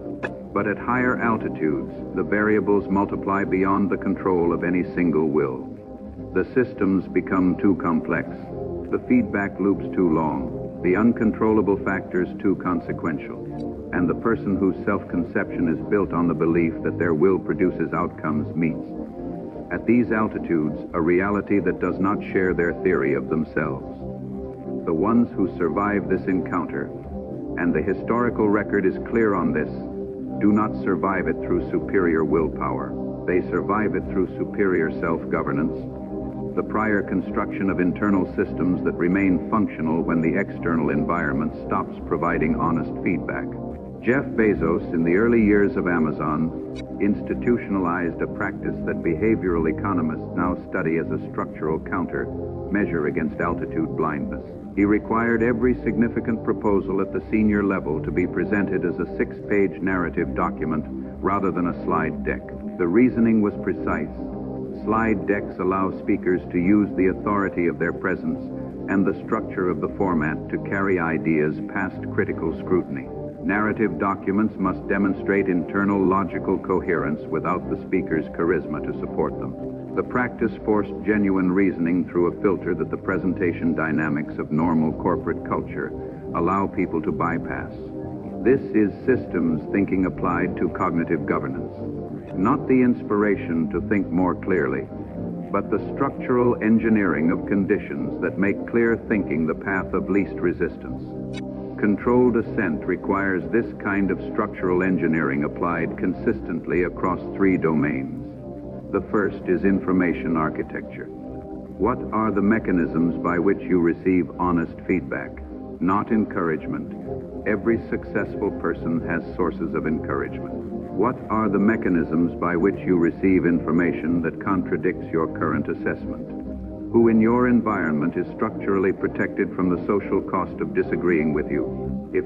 [SPEAKER 1] But at higher altitudes, the variables multiply beyond the control of any single will. The systems become too complex, the feedback loops too long, the uncontrollable factors too consequential, and the person whose self-conception is built on the belief that their will produces outcomes meets. At these altitudes, a reality that does not share their theory of themselves. The ones who survive this encounter, and the historical record is clear on this, do not survive it through superior willpower. They survive it through superior self-governance, the prior construction of internal systems that remain functional when the external environment stops providing honest feedback. Jeff Bezos, in the early years of Amazon, institutionalized a practice that behavioral economists now study as a structural counter-measure against altitude blindness. He required every significant proposal at the senior level to be presented as a 6-page narrative document rather than a slide deck. The reasoning was precise. Slide decks allow speakers to use the authority of their presence and the structure of the format to carry ideas past critical scrutiny. Narrative documents must demonstrate internal logical coherence without the speaker's charisma to support them. The practice forced genuine reasoning through a filter that the presentation dynamics of normal corporate culture allow people to bypass. This is systems thinking applied to cognitive governance. Not the inspiration to think more clearly, but the structural engineering of conditions that make clear thinking the path of least resistance. Controlled ascent requires this kind of structural engineering applied consistently across 3 domains. The first is information architecture. What are the mechanisms by which you receive honest feedback, not encouragement? Every successful person has sources of encouragement. What are the mechanisms by which you receive information that contradicts your current assessment? who in your environment is structurally protected from the social cost of disagreeing with you. If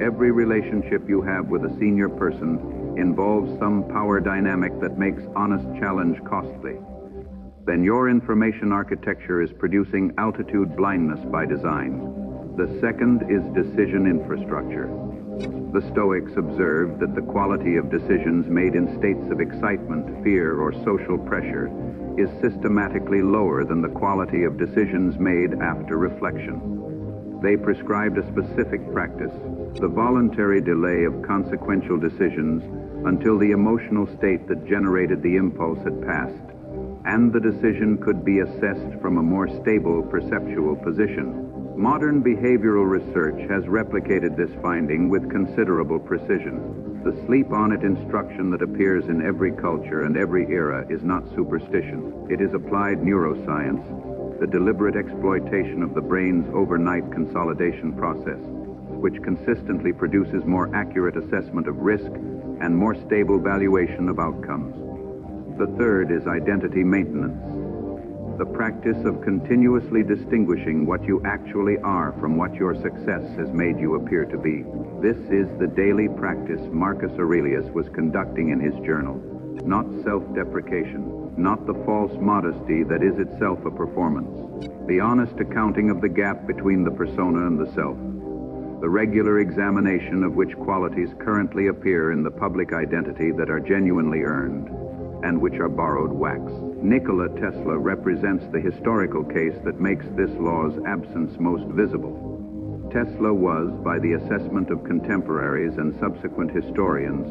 [SPEAKER 1] every relationship you have with a senior person involves some power dynamic that makes honest challenge costly, then your information architecture is producing altitude blindness by design. The second is decision infrastructure. The Stoics observed that the quality of decisions made in states of excitement, fear, or social pressure is systematically lower than the quality of decisions made after reflection. They prescribed a specific practice, the voluntary delay of consequential decisions until the emotional state that generated the impulse had passed, and the decision could be assessed from a more stable perceptual position. Modern behavioral research has replicated this finding with considerable precision. The sleep-on-it instruction that appears in every culture and every era is not superstition. It is applied neuroscience, the deliberate exploitation of the brain's overnight consolidation process, which consistently produces more accurate assessment of risk and more stable valuation of outcomes. The third is identity maintenance, the practice of continuously distinguishing what you actually are from what your success has made you appear to be. This is the daily practice Marcus Aurelius was conducting in his journal. Not self-deprecation, not the false modesty that is itself a performance. The honest accounting of the gap between the persona and the self. The regular examination of which qualities currently appear in the public identity that are genuinely earned, and which are borrowed wax. Nikola Tesla represents the historical case that makes this law's absence most visible. Tesla was, by the assessment of contemporaries and subsequent historians,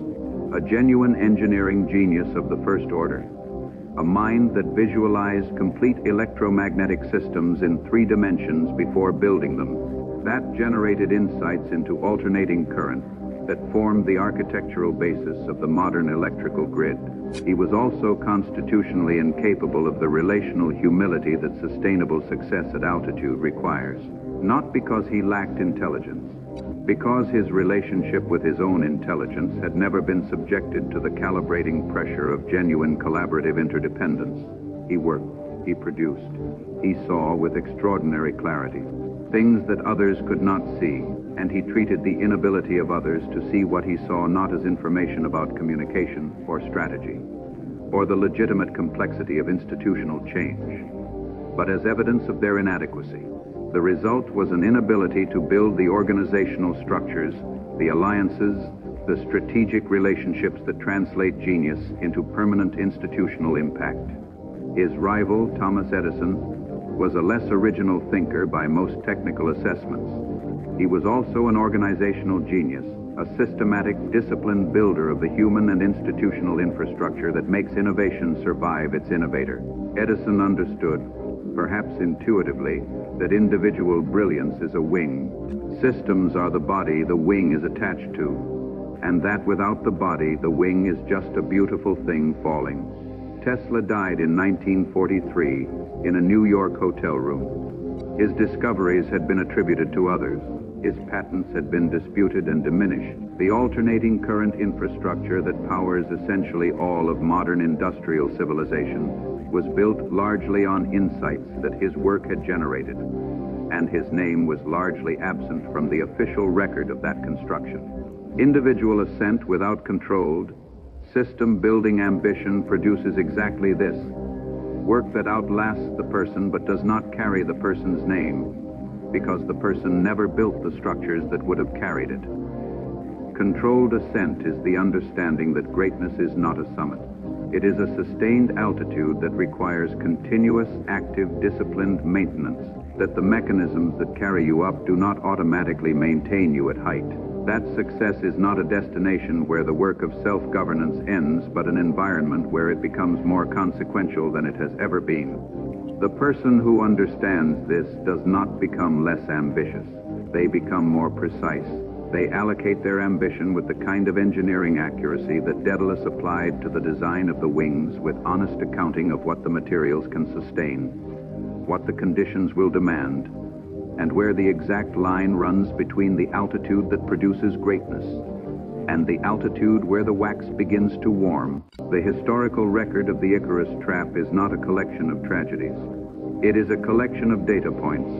[SPEAKER 1] a genuine engineering genius of the first order, a mind that visualized complete electromagnetic systems in 3 dimensions before building them. That generated insights into alternating current that formed the architectural basis of the modern electrical grid. He was also constitutionally incapable of the relational humility that sustainable success at altitude requires, not because he lacked intelligence, because his relationship with his own intelligence had never been subjected to the calibrating pressure of genuine collaborative interdependence. He worked, he produced, he saw with extraordinary clarity things that others could not see, and he treated the inability of others to see what he saw not as information about communication or strategy, or the legitimate complexity of institutional change, but as evidence of their inadequacy. The result was an inability to build the organizational structures, the alliances, the strategic relationships that translate genius into permanent institutional impact. His rival, Thomas Edison, was a less original thinker by most technical assessments. He was also an organizational genius, a systematic, disciplined builder of the human and institutional infrastructure that makes innovation survive its innovator. Edison understood, perhaps intuitively, that individual brilliance is a wing. Systems are the body the wing is attached to, and that without the body, the wing is just a beautiful thing falling. Tesla died in 1943 in a New York hotel room. His discoveries had been attributed to others. His patents had been disputed and diminished. The alternating current infrastructure that powers essentially all of modern industrial civilization was built largely on insights that his work had generated, and his name was largely absent from the official record of that construction. Individual ascent without controlled, system-building ambition produces exactly this: work that outlasts the person but does not carry the person's name, because the person never built the structures that would have carried it. Controlled ascent is the understanding that greatness is not a summit. It is a sustained altitude that requires continuous, active, disciplined maintenance, that the mechanisms that carry you up do not automatically maintain you at height. That success is not a destination where the work of self-governance ends, but an environment where it becomes more consequential than it has ever been. The person who understands this does not become less ambitious. They become more precise. They allocate their ambition with the kind of engineering accuracy that Daedalus applied to the design of the wings, with honest accounting of what the materials can sustain, what the conditions will demand, and where the exact line runs between the altitude that produces greatness and the altitude where the wax begins to warm. The historical record of the Icarus Trap is not a collection of tragedies. It is a collection of data points,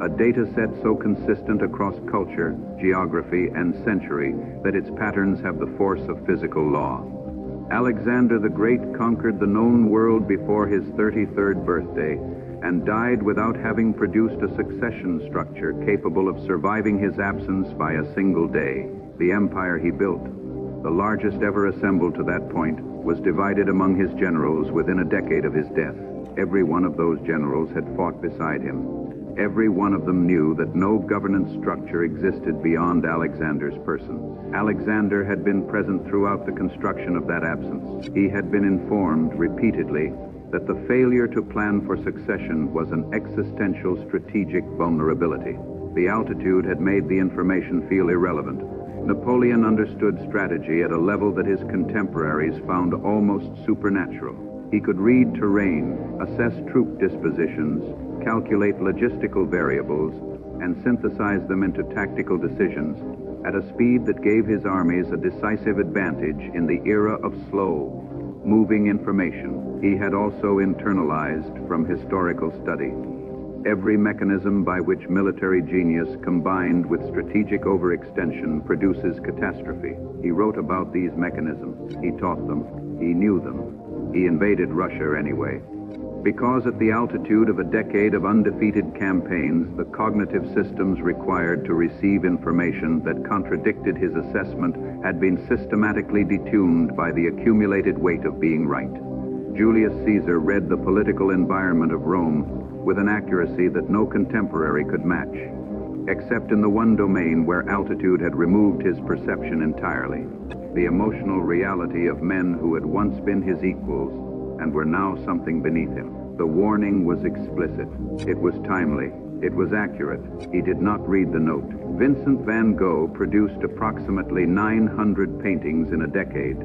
[SPEAKER 1] a data set so consistent across culture, geography, and century that its patterns have the force of physical law. Alexander the Great conquered the known world before his 33rd birthday and died without having produced a succession structure capable of surviving his absence by a single day. The empire he built, the largest ever assembled to that point, was divided among his generals within a decade of his death. Every one of those generals had fought beside him. Every one of them knew that no governance structure existed beyond Alexander's person. Alexander had been present throughout the construction of that absence. He had been informed repeatedly that the failure to plan for succession was an existential strategic vulnerability. The altitude had made the information feel irrelevant. Napoleon understood strategy at a level that his contemporaries found almost supernatural. He could read terrain, assess troop dispositions, calculate logistical variables, and synthesize them into tactical decisions at a speed that gave his armies a decisive advantage in the era of slow, moving information he had also internalized from historical study. Every mechanism by which military genius combined with strategic overextension produces catastrophe. He wrote about these mechanisms. He taught them. He knew them. He invaded Russia anyway. Because at the altitude of a decade of undefeated campaigns, the cognitive systems required to receive information that contradicted his assessment had been systematically detuned by the accumulated weight of being right. Julius Caesar read the political environment of Rome with an accuracy that no contemporary could match, except in the one domain where altitude had removed his perception entirely, the emotional reality of men who had once been his equals and were now something beneath him. The warning was explicit. It was timely. It was accurate. He did not read the note. Vincent van Gogh produced approximately 900 paintings in a decade,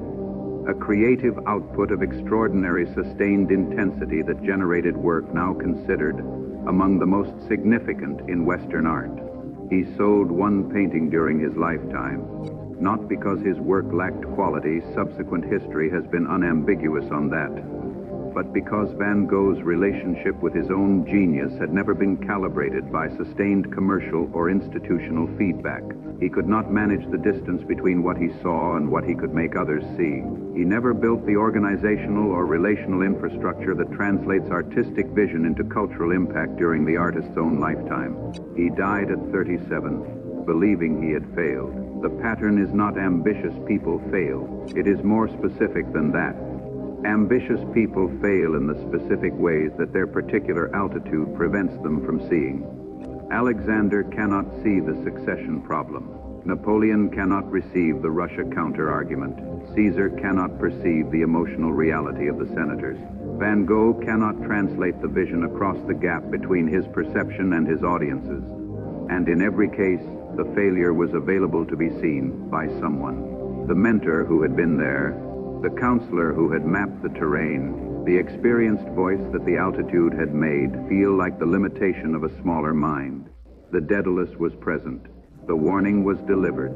[SPEAKER 1] a creative output of extraordinary sustained intensity that generated work now considered among the most significant in Western art. He sold one painting during his lifetime, not because his work lacked quality. Subsequent history has been unambiguous on that, but because Van Gogh's relationship with his own genius had never been calibrated by sustained commercial or institutional feedback. He could not manage the distance between what he saw and what he could make others see. He never built the organizational or relational infrastructure that translates artistic vision into cultural impact during the artist's own lifetime. He died at 37, believing he had failed. The pattern is not ambitious people fail. It is more specific than that. Ambitious people fail in the specific ways that their particular altitude prevents them from seeing. Alexander cannot see the succession problem. Napoleon cannot receive the Russia counter-argument. Caesar cannot perceive the emotional reality of the senators. Van Gogh cannot translate the vision across the gap between his perception and his audiences. And in every case, the failure was available to be seen by someone. The mentor who had been there, the counselor who had mapped the terrain, the experienced voice that the altitude had made feel like the limitation of a smaller mind. The Daedalus was present. The warning was delivered.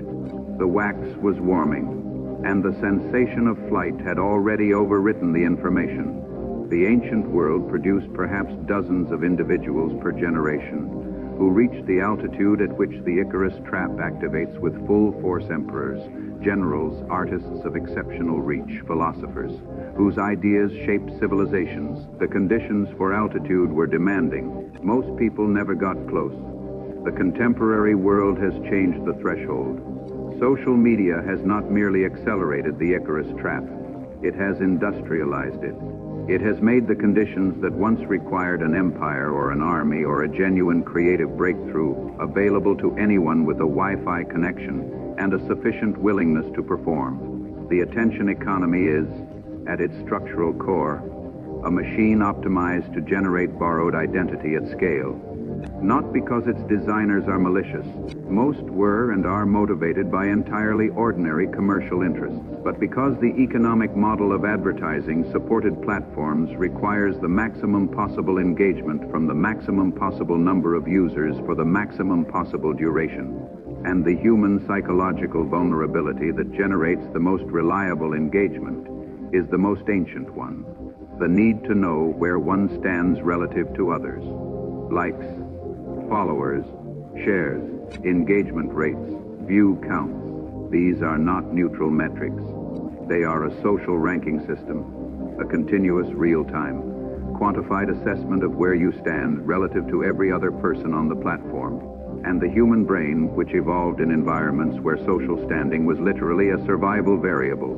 [SPEAKER 1] The wax was warming, and the sensation of flight had already overwritten the information. The ancient world produced perhaps dozens of individuals per generation who reached the altitude at which the Icarus Trap activates with full force emperors, generals, artists of exceptional reach, philosophers, whose ideas shaped civilizations. The conditions for altitude were demanding. Most people never got close. The contemporary world has changed the threshold. Social media has not merely accelerated the Icarus Trap, it has industrialized it. It has made the conditions that once required an empire or an army or a genuine creative breakthrough available to anyone with a Wi-Fi connection and a sufficient willingness to perform. The attention economy is, at its structural core, a machine optimized to generate borrowed identity at scale. Not because its designers are malicious. Most were and are motivated by entirely ordinary commercial interests, but because the economic model of advertising-supported platforms requires the maximum possible engagement from the maximum possible number of users for the maximum possible duration, and the human psychological vulnerability that generates the most reliable engagement is the most ancient one. the need to know where one stands relative to others. Likes, followers, shares, engagement rates, view counts. These are not neutral metrics. They are a social ranking system, a continuous real-time, quantified assessment of where you stand relative to every other person on the platform. And the human brain, which evolved in environments where social standing was literally a survival variable,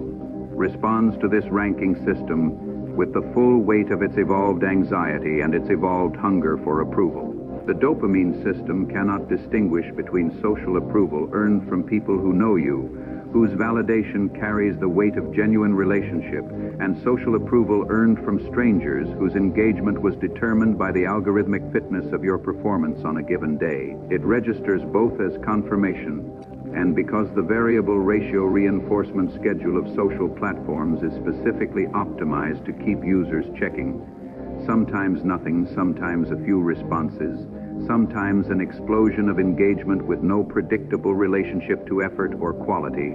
[SPEAKER 1] responds to this ranking system with the full weight of its evolved anxiety and its evolved hunger for approval. The dopamine system cannot distinguish between social approval earned from people who know you, whose validation carries the weight of genuine relationship, and social approval earned from strangers whose engagement was determined by the algorithmic fitness of your performance on a given day. It registers both as confirmation, and because the variable ratio reinforcement schedule of social platforms is specifically optimized to keep users checking, sometimes nothing, sometimes a few responses, sometimes an explosion of engagement with no predictable relationship to effort or quality,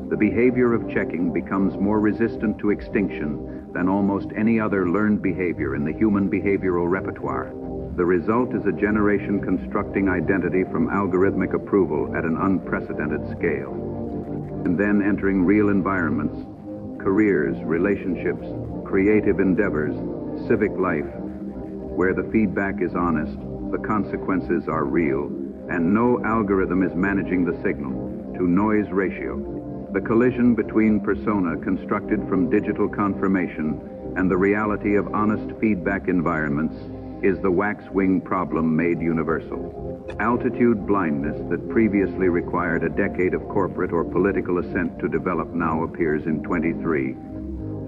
[SPEAKER 1] the behavior of checking becomes more resistant to extinction than almost any other learned behavior in the human behavioral repertoire. The result is a generation constructing identity from algorithmic approval at an unprecedented scale. And then entering real environments, careers, relationships, creative endeavors, civic life, where the feedback is honest, the consequences are real, and no algorithm is managing the signal-to-noise ratio. The collision between persona constructed from digital confirmation and the reality of honest feedback environments is the wax-wing problem made universal. Altitude blindness that previously required a decade of corporate or political ascent to develop now appears in 23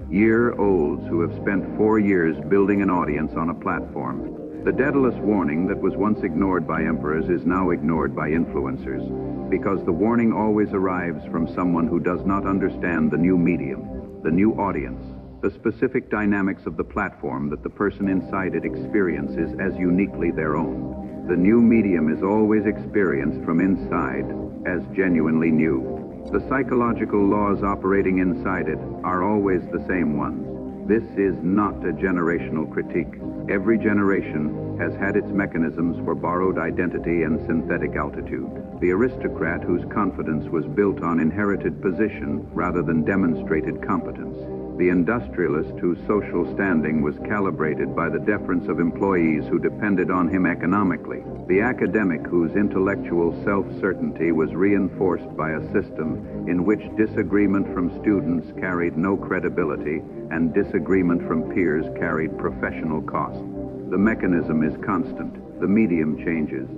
[SPEAKER 1] year-olds who have spent 4 years building an audience on a platform. The Daedalus Warning that was once ignored by emperors is now ignored by influencers, because the warning always arrives from someone who does not understand the new medium, the new audience, the specific dynamics of the platform that the person inside it experiences as uniquely their own. The new medium is always experienced from inside as genuinely new. The psychological laws operating inside it are always the same ones. This is not a generational critique. Every generation has had its mechanisms for borrowed identity and synthetic altitude. The aristocrat whose confidence was built on inherited position rather than demonstrated competence. The industrialist whose social standing was calibrated by the deference of employees who depended on him economically. The academic whose intellectual self-certainty was reinforced by a system in which disagreement from students carried no credibility and disagreement from peers carried professional cost. The mechanism is constant. The medium changes.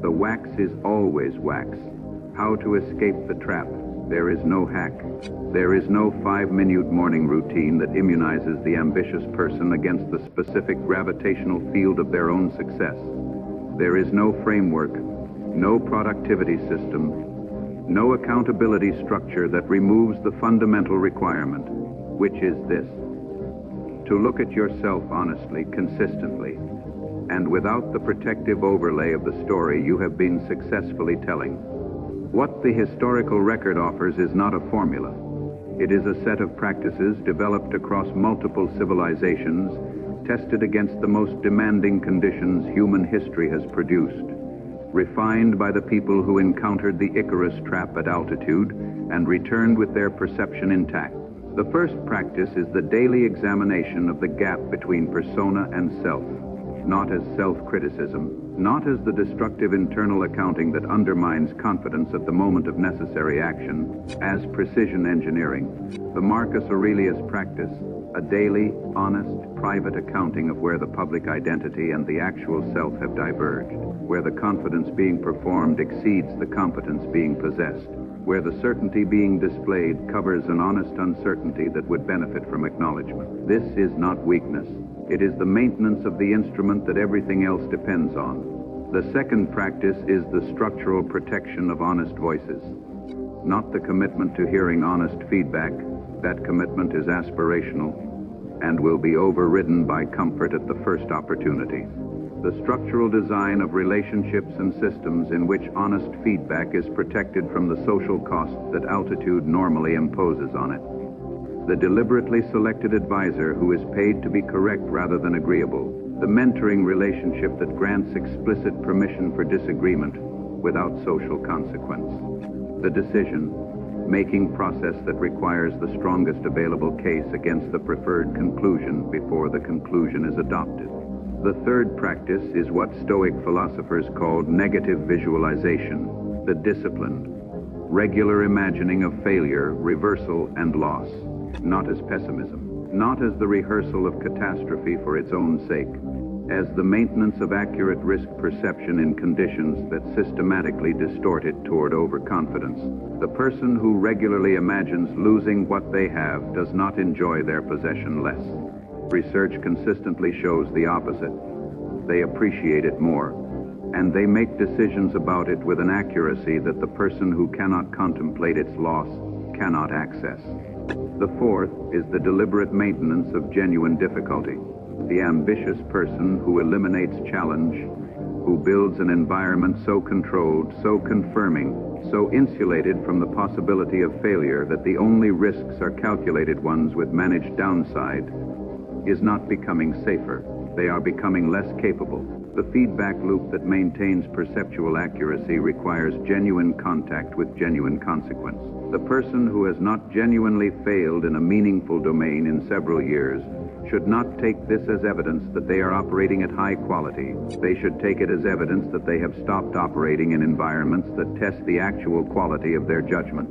[SPEAKER 1] The wax is always wax. How to escape the trap? There is no hack. There is no 5-minute morning routine that immunizes the ambitious person against the specific gravitational field of their own success. There is no framework, no productivity system, no accountability structure that removes the fundamental requirement, which is this: to look at yourself honestly, consistently, and without the protective overlay of the story you have been successfully telling. What the historical record offers is not a formula. It is a set of practices developed across multiple civilizations, tested against the most demanding conditions human history has produced, refined by the people who encountered the Icarus Trap at altitude and returned with their perception intact. The first practice is the daily examination of the gap between persona and self, not as self-criticism, not as the destructive internal accounting that undermines confidence at the moment of necessary action, as precision engineering. The Marcus Aurelius practice, a daily, honest, private accounting of where the public identity and the actual self have diverged, where the confidence being performed exceeds the competence being possessed, where the certainty being displayed covers an honest uncertainty that would benefit from acknowledgement. This is not weakness. It is the maintenance of the instrument that everything else depends on. The second practice is the structural protection of honest voices, not the commitment to hearing honest feedback. That commitment is aspirational and will be overridden by comfort at the first opportunity. The structural design of relationships and systems in which honest feedback is protected from the social costs that altitude normally imposes on it. the deliberately selected advisor who is paid to be correct rather than agreeable, the mentoring relationship that grants explicit permission for disagreement without social consequence, the decision-making process that requires the strongest available case against the preferred conclusion before the conclusion is adopted. The third practice is what Stoic philosophers called negative visualization, the disciplined, regular imagining of failure, reversal, and loss, not as pessimism, not as the rehearsal of catastrophe for its own sake, as the maintenance of accurate risk perception in conditions that systematically distort it toward overconfidence. The person who regularly imagines losing what they have does not enjoy their possession less. Research consistently shows the opposite. They appreciate it more, and they make decisions about it with an accuracy that the person who cannot contemplate its loss cannot access. The fourth is the deliberate maintenance of genuine difficulty. The ambitious person who eliminates challenge, who builds an environment so controlled, so confirming, so insulated from the possibility of failure that the only risks are calculated ones with managed downside, is not becoming safer. They are becoming less capable. The feedback loop that maintains perceptual accuracy requires genuine contact with genuine consequence. The person who has not genuinely failed in a meaningful domain in several years should not take this as evidence that they are operating at high quality. They should take it as evidence that they have stopped operating in environments that test the actual quality of their judgment.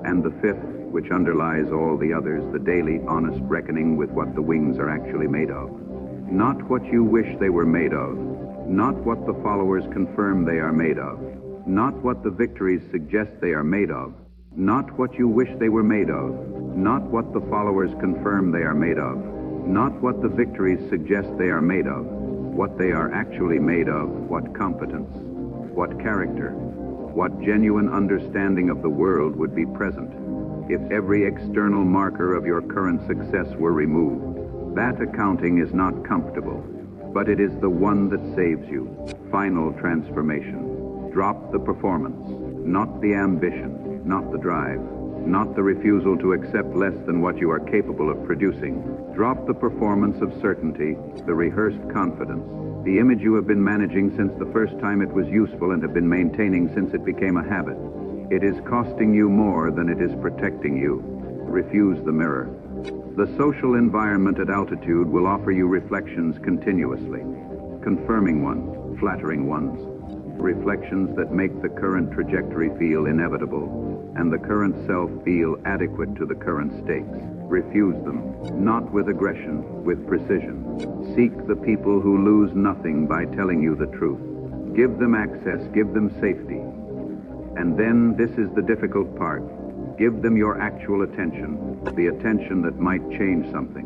[SPEAKER 1] And the fifth, which underlies all the others, the daily honest reckoning with what the wings are actually made of. Not what you wish they were made of, not what the followers confirm they are made of, not what the victories suggest they are made of, not what you wish they were made of, not what the followers confirm they are made of, not what the victories suggest they are made of, what they are actually made of, what competence, what character, what genuine understanding of the world would be present if every external marker of your current success were removed. That accounting is not comfortable, but it is the one that saves you. Final transformation. Drop the performance, not the ambition, not the drive, not the refusal to accept less than what you are capable of producing. Drop the performance of certainty, the rehearsed confidence, the image you have been managing since the first time it was useful and have been maintaining since it became a habit. It is costing you more than it is protecting you. Refuse the mirror. The social environment at altitude will offer you reflections continuously, confirming ones, flattering ones, reflections that make the current trajectory feel inevitable and the current self feel adequate to the current stakes. Refuse them, not with aggression, with precision. Seek the people who lose nothing by telling you the truth. Give them access, give them safety. And then this is the difficult part. Give them your actual attention, the attention that might change something,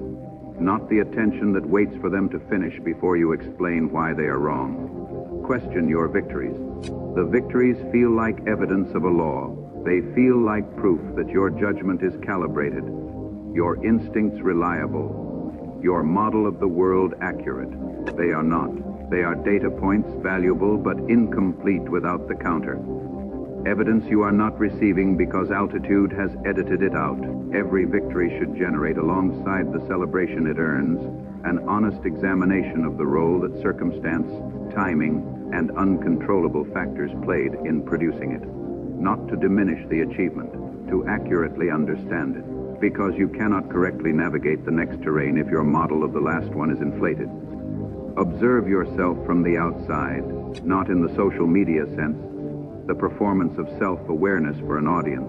[SPEAKER 1] not the attention that waits for them to finish before you explain why they are wrong. Question your victories. The victories feel like evidence of a law. They feel like proof that your judgment is calibrated, your instincts reliable, your model of the world accurate. They are not. They are data points, valuable but incomplete without the counter. Evidence you are not receiving because altitude has edited it out. Every victory should generate, alongside the celebration it earns, an honest examination of the role that circumstance, timing, and uncontrollable factors played in producing it. Not to diminish the achievement, to accurately understand it, because you cannot correctly navigate the next terrain if your model of the last one is inflated. Observe yourself from the outside, not in the social media sense, the performance of self-awareness for an audience,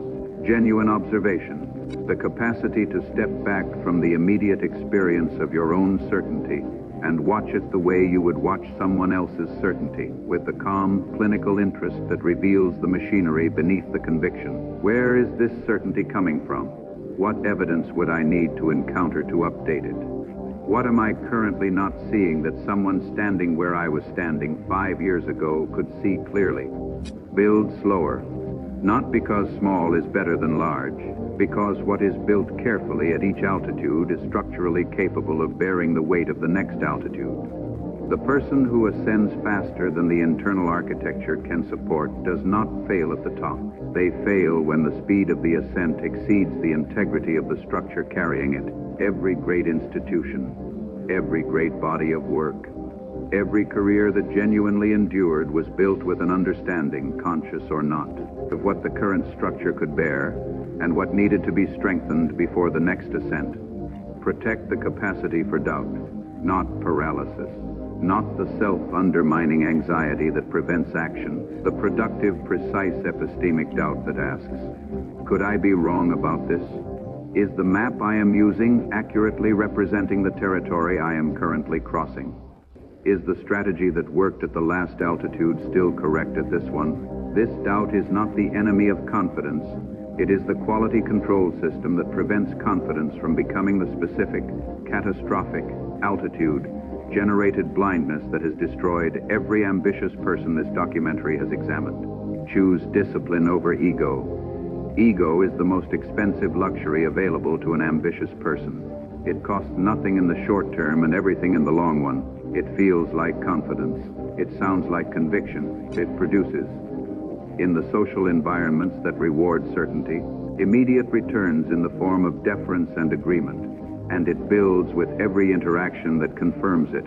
[SPEAKER 1] genuine observation, the capacity to step back from the immediate experience of your own certainty and watch it the way you would watch someone else's certainty, with the calm, clinical interest that reveals the machinery beneath the conviction. Where is this certainty coming from? What evidence would I need to encounter to update it? What am I currently not seeing that someone standing where I was standing 5 years ago could see clearly? Build slower, not because small is better than large, because what is built carefully at each altitude is structurally capable of bearing the weight of the next altitude. The person who ascends faster than the internal architecture can support does not fail at the top. They fail when the speed of the ascent exceeds the integrity of the structure carrying it. Every great institution, every great body of work, every career that genuinely endured was built with an understanding, conscious or not, of what the current structure could bear and what needed to be strengthened before the next ascent. Protect the capacity for doubt, not paralysis. Not the self-undermining anxiety that prevents action, the productive, precise epistemic doubt that asks, could I be wrong about this? Is the map I am using accurately representing the territory I am currently crossing? Is the strategy that worked at the last altitude still correct at this one? This doubt is not the enemy of confidence. It is the quality control system that prevents confidence from becoming the specific, catastrophic, altitude-generated blindness that has destroyed every ambitious person this documentary has examined. Choose discipline over ego. Ego is the most expensive luxury available to an ambitious person. It costs nothing in the short term and everything in the long one. It feels like confidence. It sounds like conviction. It produces, in the social environments that reward certainty, immediate returns in the form of deference and agreement, and it builds with every interaction that confirms it.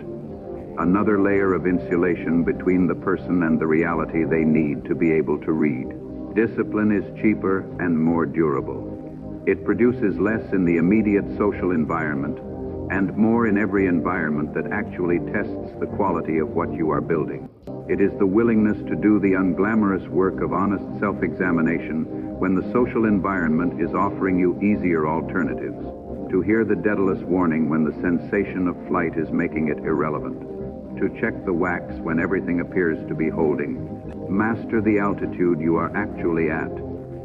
[SPEAKER 1] Another layer of insulation between the person and the reality they need to be able to read. Discipline is cheaper and more durable. It produces less in the immediate social environment and more in every environment that actually tests the quality of what you are building. It is the willingness to do the unglamorous work of honest self-examination when the social environment is offering you easier alternatives. To hear the Daedalus Warning when the sensation of flight is making it irrelevant. To check the wax when everything appears to be holding. Master the altitude you are actually at,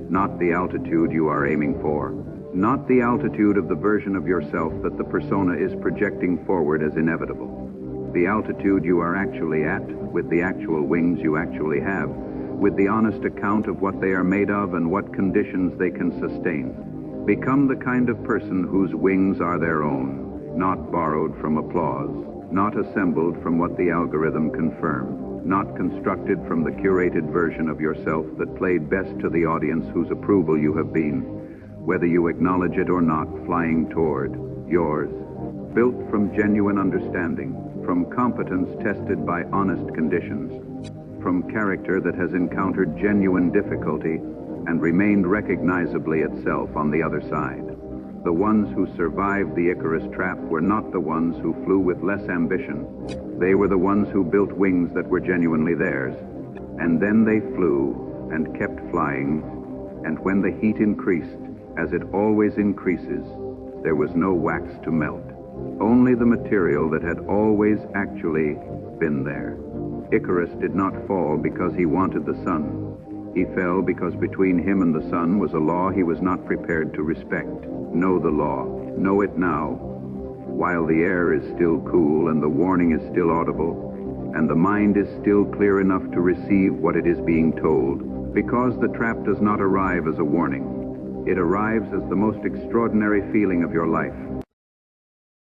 [SPEAKER 1] not the altitude you are aiming for. Not the altitude of the version of yourself that the persona is projecting forward as inevitable. The altitude you are actually at, with the actual wings you actually have, with the honest account of what they are made of and what conditions they can sustain. Become the kind of person whose wings are their own, not borrowed from applause, not assembled from what the algorithm confirmed, not constructed from the curated version of yourself that played best to the audience whose approval you have been. Whether you acknowledge it or not, flying toward yours, built from genuine understanding, from competence tested by honest conditions, from character that has encountered genuine difficulty and remained recognizably itself on the other side. The ones who survived the Icarus Trap were not the ones who flew with less ambition. They were the ones who built wings that were genuinely theirs. And then they flew and kept flying, and when the heat increased, as it always increases, there was no wax to melt, only the material that had always actually been there. Icarus did not fall because he wanted the sun. He fell because between him and the sun was a law he was not prepared to respect. Know the law. Know it now. While the air is still cool and the warning is still audible, and the mind is still clear enough to receive what it is being told, because the trap does not arrive as a warning. It arrives as the most extraordinary feeling of your life.